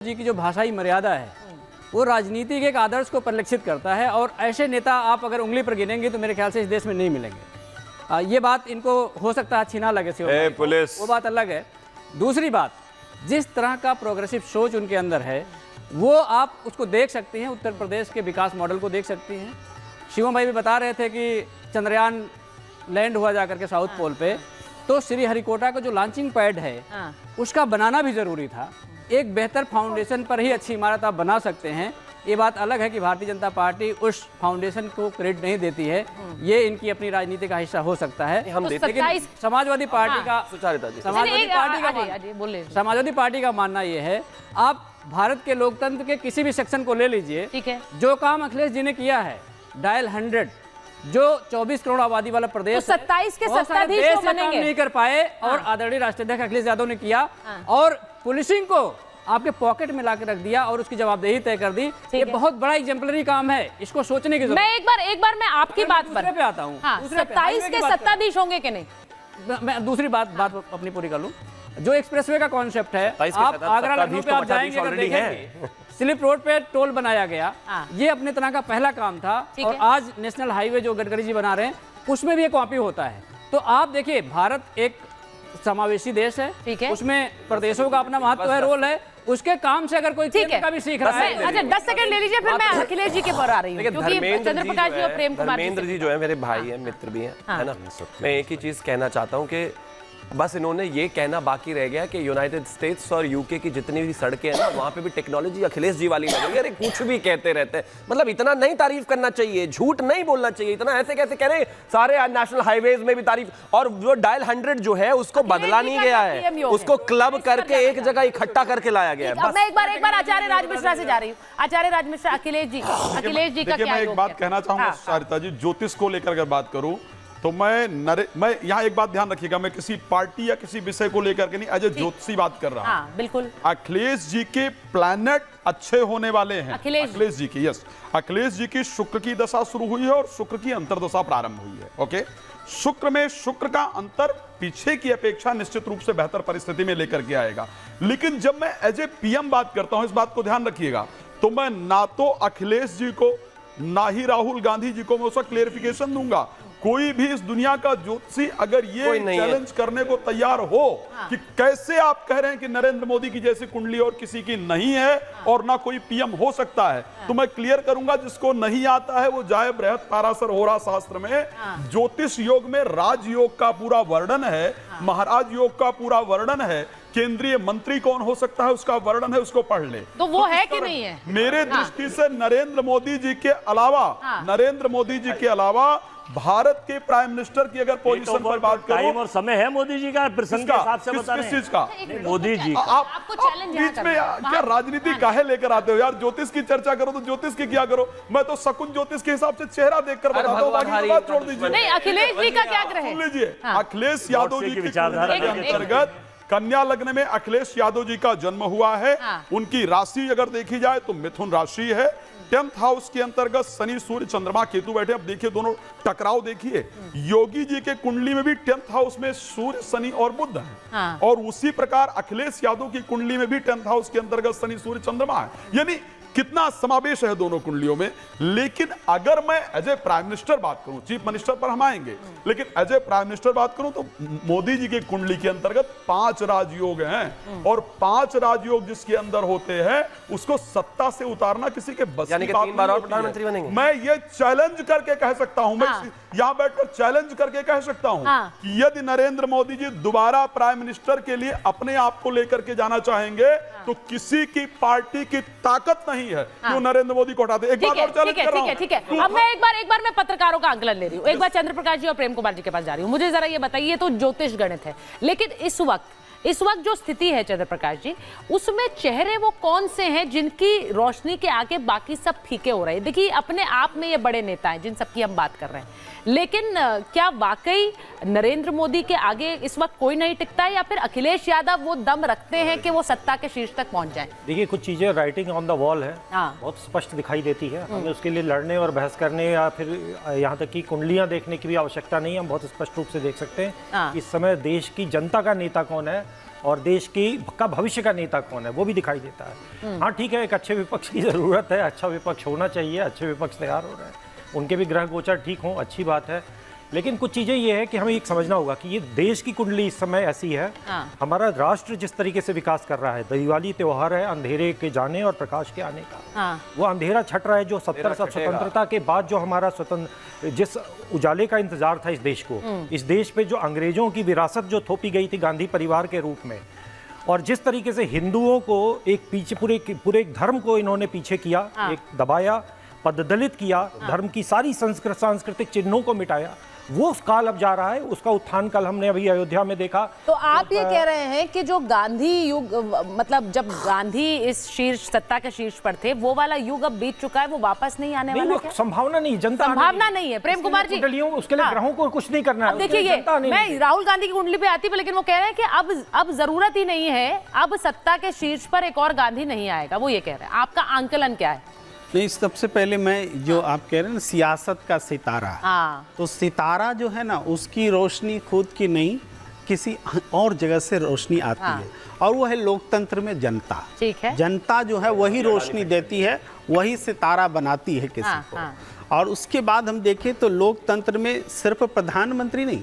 जी की जो भाषाई मर्यादा है वो राजनीति के एक आदर्श को परिलक्षित करता है और ऐसे नेता आप अगर उंगली पर गिनेंगे तो मेरे ख्याल से इस देश में नहीं मिलेंगे। ये बात इनको हो सकता है अच्छी ना लगे पुलिस वो बात अलग है। दूसरी बात, जिस तरह का प्रोग्रेसिव सोच उनके अंदर है वो आप उसको देख सकती हैं, उत्तर प्रदेश के विकास मॉडल को देख सकती हैं। शिवम भाई भी बता रहे थे कि चंद्रयान लैंड हुआ जाकर के साउथ पोल पे, तो श्रीहरिकोटा का जो लॉन्चिंग पैड है उसका बनाना भी ज़रूरी था। एक बेहतर फाउंडेशन पर ही अच्छी इमारत आप बना सकते हैं। ये बात अलग है कि भारतीय जनता पार्टी उस फाउंडेशन को क्रेडिट नहीं देती है, ये इनकी अपनी राजनीति का हिस्सा हो सकता है। हम तो लेकिन समाजवादी पार्टी का समाजवादी पार्टी का मानना ये है, आप भारत के लोकतंत्र के किसी भी सेक्शन को ले लीजिए, ठीक है, जो काम अखिलेश जी ने किया है, डायल 100 जो 24 करोड़ आबादी वाला प्रदेश, तो 27 के सत्ताधीश तो बनेंगे, नहीं कर पाए और आदरणीय राष्ट्राध्यक्ष अखिलेश यादव ने किया और पुलिसिंग को आपके पॉकेट में लाकर रख दिया और उसकी जवाबदेही तय कर दी। ये बहुत बड़ा एग्जाम्पलरी काम है, इसको सोचने की जरूरत। मैं एक बार मैं आपकी बात पे आता हूँ। 27 के सत्ताधीश होंगे कि नहीं? मैं दूसरी बात अपनी पूरी कर लूँ। जो एक्सप्रेसवे का कॉन्सेप्ट है, आप आगरा लखनऊ पे आप जाएंगे अगर देखेंगे, स्लिप रोड पे टोल बनाया गया, ये अपने तरह का पहला काम था। और आज नेशनल हाईवे जो गडकरी जी बना रहे हैं उसमें भी ये कॉपी होता है। तो आप देखिए, भारत एक समावेशी देश है, उसमें प्रदेशों का अपना महत्व है, रोल है। उसके काम से अगर कोई केंद्र का भी सीख रहा है। अच्छा 10 सेकंड ले लीजिए, फिर मैं अखिलेश जी के पर आ रही हूँ, क्योंकि चंद्र प्रकाश जी और प्रेम कुमार धर्मेंद्र जी जो है मेरे भाई हैं, मित्र भी हैं, है ना। मैं एक ही चीज कहना चाहता हूँ कि बस इन्होंने ये कहना बाकी रह गया कि यूनाइटेड स्टेट्स और यूके की जितनी भी सड़कें हैं ना, वहाँ पे भी टेक्नोलॉजी अखिलेश जी वाली लग रही है। अरे कुछ भी कहते रहते हैं, मतलब इतना नहीं तारीफ करना चाहिए, झूठ नहीं बोलना चाहिए, इतना ऐसे कैसे कह रहे हैं। सारे नेशनल हाईवेज में भी तारीफ, और जो डायल 100 जो है उसको बदला नहीं गया है, उसको क्लब करके एक जगह इकट्ठा करके लाया गया है। मैं एक बार आचार्य राज मिश्रा से जा रही हूँ। आचार्य राज मिश्रा, अखिलेश जी का क्या? मैं एक बात कहना चाहूंगा सारिता जी, ज्योतिष को लेकर अगर बात करूं तो मैं यहाँ एक बात ध्यान रखिएगा, मैं किसी पार्टी या किसी विषय को लेकर के नहीं, एज ए ज्योतिषी बात कर रहा हूँ। बिल्कुल। अखिलेश जी के प्लैनेट अच्छे होने वाले हैं। अखिलेश जी की, यस, अखिलेश जी की शुक्र की दशा शुरू हुई है और शुक्र की अंतर्दशा प्रारंभ हुई है। ओके, शुक्र में शुक्र का अंतर पीछे की अपेक्षा निश्चित रूप से बेहतर परिस्थिति में लेकर के आएगा। लेकिन जब मैं एज ए पीएम बात करता हूं, इस बात को ध्यान रखिएगा, तो मैं ना तो अखिलेश जी को ना ही राहुल गांधी जी को मैं उसका क्लेरिफिकेशन दूंगा। कोई भी इस दुनिया का ज्योतिषी अगर ये चैलेंज करने को तैयार हो कि कैसे आप कह रहे हैं कि नरेंद्र मोदी की जैसी कुंडली और किसी की नहीं है और ना कोई पीएम हो सकता है, तो मैं क्लियर करूंगा, जिसको नहीं आता है वो जाए बृहत पाराशर होरा शास्त्र में ज्योतिष योग में राजयोग का पूरा वर्णन है, महाराज योग का पूरा वर्णन है, केंद्रीय मंत्री कौन हो सकता है उसका वर्णन है, उसको पढ़ ले। तो वो है कि नहीं है? मेरे दृष्टि से नरेंद्र मोदी जी के अलावा भारत के प्राइम मिनिस्टर की अगर पोजीशन पर बात करो, टाइम और समय है मोदी जी का, प्रसंग के हिसाब से बता रहे हैं। किस चीज का? मोदी जी का। आपको चैलेंज बीच में क्या राजनीति काहे लेकर आते हो यार? ज्योतिष की चर्चा करो तो ज्योतिष की क्या करो? मैं तो शकुन ज्योतिष के हिसाब से चेहरा देखकर बताता हूँ, बाकी बात छोड़ दीजिए। नहीं, अखिलेश जी का क्या ग्रह है? सुन लीजिए, अखिलेश यादव जी की विचारधारा के अंतर्गत कन्या लग्न में अखिलेश यादव जी का जन्म हुआ है। उनकी राशि अगर देखी जाए तो मिथुन राशि है। 10th हाउस के अंतर्गत शनि सूर्य चंद्रमा केतु बैठे। अब देखिए दोनों टकराव देखिए, योगी जी के कुंडली में भी 10th हाउस में सूर्य शनि और बुध है, और उसी प्रकार अखिलेश यादव की कुंडली में भी 10th हाउस के अंतर्गत शनि सूर्य चंद्रमा है। यानी कितना समावेश है दोनों कुंडलियों में। लेकिन अगर मैं एज ए प्राइम मिनिस्टर बात करूं, चीफ मिनिस्टर पर हम आएंगे, लेकिन एज ए प्राइम मिनिस्टर बात करूं तो मोदी जी की कुंडली के अंतर्गत 5 राजयोग हैं, और 5 राजयोग जिसके अंदर होते हैं उसको सत्ता से उतारना किसी के बस की बात 3 बार और प्रधानमंत्री बनेंगे। मैं ये चैलेंज करके कह सकता हूं, मैं यहां बैठकर चैलेंज करके कह सकता हूं कि यदि नरेंद्र मोदी जी दोबारा प्राइम मिनिस्टर के लिए अपने आप को लेकर के जाना चाहेंगे तो किसी की पार्टी की ताकत नहीं है कि वो नरेंद्र मोदी को हटा दे। एक बात और चैलेंज कर रहा हूं। ठीक है। अब मैं एक बार मैं पत्रकारों का आकलन ले रही हूँ। एक बार चंद्र प्रकाश जी और प्रेम कुमार जी के पास जा रही हूँ। मुझे जरा ये बताइए, तो ज्योतिष गणित है, लेकिन इस वक्त जो स्थिति है चंद्र प्रकाश जी, उसमें चेहरे वो कौन से हैं जिनकी रोशनी के आगे बाकी सब फीके हो रहे हैं? देखिए, अपने आप में ये बड़े नेता हैं जिन सबकी हम बात कर रहे हैं, लेकिन क्या वाकई नरेंद्र मोदी के आगे इस वक्त कोई नहीं टिकता है, या फिर अखिलेश यादव वो दम रखते हैं कि वो सत्ता के शीर्ष तक पहुंच जाए? देखिए, कुछ चीजें राइटिंग ऑन द वॉल है, बहुत स्पष्ट दिखाई देती है। हमें उसके लिए लड़ने और बहस करने या फिर यहाँ तक कि कुंडलियां देखने की भी आवश्यकता नहीं है। हम बहुत स्पष्ट रूप से देख सकते हैं इस समय देश की जनता का नेता कौन है। और देश का भविष्य का नेता कौन है वो भी दिखाई देता है। हाँ ठीक है, एक अच्छे विपक्ष की ज़रूरत है, अच्छा विपक्ष होना चाहिए, अच्छे विपक्ष तैयार हो रहे हैं, उनके भी ग्रह गोचर ठीक हों, अच्छी बात है। लेकिन कुछ चीज़ें ये है कि हमें एक समझना होगा कि ये देश की कुंडली इस समय ऐसी है, हमारा राष्ट्र जिस तरीके से विकास कर रहा है, दिवाली त्योहार है अंधेरे के जाने और प्रकाश के आने का, वो अंधेरा छट रहा है जो 70 साल स्वतंत्रता के बाद जो हमारा जिस उजाले का इंतजार था इस देश को, इस देश पे जो अंग्रेजों की विरासत जो थोपी गई थी गांधी परिवार के रूप में, और जिस तरीके से हिंदुओं को एक पीछे पूरे धर्म को इन्होंने पीछे किया, एक दबाया, पददलित किया, धर्म की सारी सांस्कृतिक चिन्हों को मिटाया, वो काल अब जा रहा है, उसका उत्थान कल हमने अभी अयोध्या में देखा। तो आप ये कह रहे हैं कि जो गांधी युग, मतलब जब गांधी इस शीर्ष सत्ता के शीर्ष पर थे, वो वाला युग अब बीत चुका है, वो वापस नहीं आने वाला क्या? संभावना नहीं, जनता संभावना नहीं है। प्रेम कुमार जी, उसके लिए ग्रहों को कुछ नहीं करना है। देखिए ये मैं राहुल गांधी की कुंडली पे आती हूँ, लेकिन वो कह रहे हैं कि अब जरूरत ही नहीं है, अब सत्ता के शीर्ष पर एक और गांधी नहीं आएगा, वो ये कह रहे हैं। आपका आंकलन क्या है? नहीं, सबसे पहले मैं जो आप कह रहे हैं ना सियासत का सितारा, तो सितारा जो है ना उसकी रोशनी खुद की नहीं किसी और जगह से रोशनी आती है, और वो है लोकतंत्र में जनता। ठीक है, जनता जो है वही रोशनी देती है, वही सितारा बनाती है किसी को। और उसके बाद हम देखें तो लोकतंत्र में सिर्फ प्रधानमंत्री नहीं,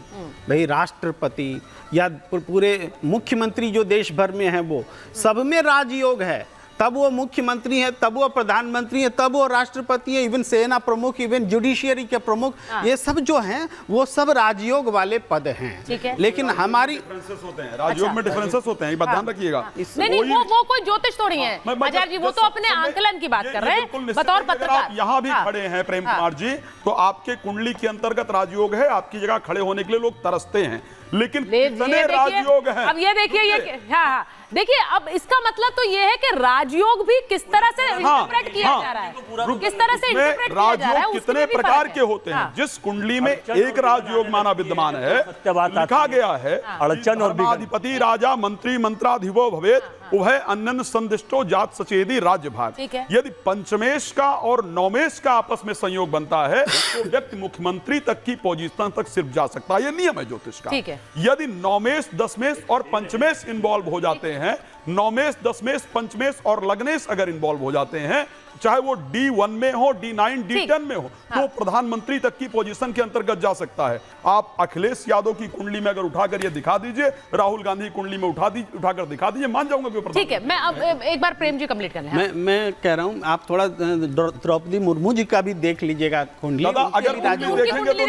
भाई राष्ट्रपति या पूरे मुख्यमंत्री जो देश भर में है वो सब में राजयोग है, तब वो मुख्यमंत्री है, तब वो प्रधानमंत्री है, तब वो राष्ट्रपति है, इवन सेना प्रमुख, इवन जुडिशियरी के प्रमुख, ये सब जो हैं वो सब राजयोग वाले पद हैं। लेकिन हमारी डिफरेंसेस होते हैं, राजयोग में डिफरेंसेस होते हैं, ये बात ध्यान रखिएगा। नहीं, वो कोई ज्योतिष थोड़ी है आचार्य जी, वो तो अपने आंकलन की बात कर रहे हैं बतौर पत्रकार। यहाँ भी खड़े हैं प्रेम कुमार जी, तो आपके कुंडली के अंतर्गत राजयोग है, आपकी जगह खड़े होने के लिए लोग तरसते हैं, लेकिन कितने राजयोग हैं? अब ये देखिए, ये हाँ देखिए, अब इसका मतलब तो ये है कि राजयोग भी किस तरह से इंटरप्रेट किया जा रहा है, किस तरह से इंटरप्रेट किया जा रहा है, कितने प्रकार के होते हैं। जिस कुंडली में एक राजयोग माना विद्यमान है, लिखा गया है अड़चन और अधिपति राजा मंत्री मंत्राधिपो भवेत उभय अन्नन संदिष्टो जात सचेदी राज्य भाग। यदि पंचमेश का और नौमेश का आपस में संयोग बनता है तो व्यक्ति मुख्यमंत्री तक की पोजीशन तक सिर्फ जा सकता है, ये नियम है ज्योतिष का। यदि नौमेश दसमेश और पंचमेश इन्वॉल्व हो जाते हैं, नौमेश दसमेश पंचमेश और लग्नेश अगर इन्वॉल्व हो जाते हैं, चाहे वो D1 में हो, D9 D10 में हो, तो प्रधानमंत्री तक की पोजीशन के अंतर्गत जा सकता है। आप अखिलेश यादव की कुंडली में अगर उठाकर ये दिखा दीजिए, राहुल गांधी की कुंडली में उठाकर दिखा दीजिए, मान जाऊंगा कि ठीक है। मैं अब एक बार प्रेम जी कंप्लीट कर लें। मैं कह रहा हूं आप थोड़ा द्रौपदी मुर्मू जी का भी देख लीजिएगा कुंडली, अगर देखेंगे तो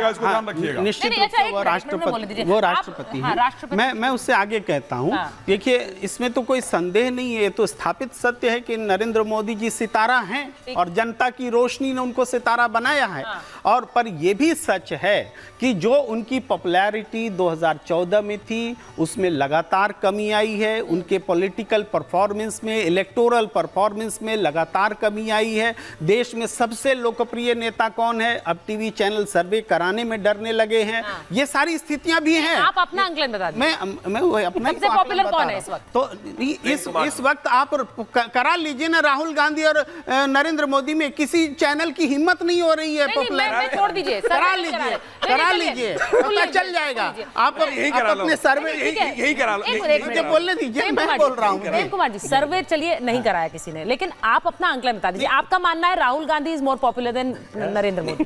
इसको ध्यान रखिएगा। निश्चित रूप से वो राष्ट्रपति है। मैं उससे आगे कहता हूं, देखिए इसमें तो कोई संदेह नहीं है, तो स्थापित सत्य है कि नरेंद्र मोदी जी सितारा हैं और जनता की रोशनी ने उनको सितारा बनाया है। और पर यह भी सच है कि जो उनकी पॉपुलैरिटी 2014 में थी उसमें लगातार कमी आई है, उनके पॉलिटिकल परफॉर्मेंस में, इलेक्टोरल परफॉर्मेंस में लगातार कमी आई है। देश में सबसे लोकप्रिय नेता कौन है, अब टीवी चैनल सर्वे कराने में डरने लगे हैं। ये सारी स्थितियां भी हैं। आप अपना आंकलन बता दीजिए, मैं अपना सबसे पॉपुलर कौन है इस वक्त? तो इस वक्त आप करा लीजिए ना, राहुल गांधी और नरेंद्र मोदी में किसी चैनल की हिम्मत नहीं हो रही है पॉपुलर। छोड़ दीजिए, करा लीजिए, पता चल जाएगा। आप अपने सर्वे यही करा लो, मुझे बोलने दीजिए, मैं बोल रहा हूँ। प्रेम कुमार जी, सर्वे चलिए नहीं कराया किसी ने, लेकिन आप अपना आंकलन बता दीजिए। आपका मानना है Rahul Gandhi is more popular than Narendra Modi?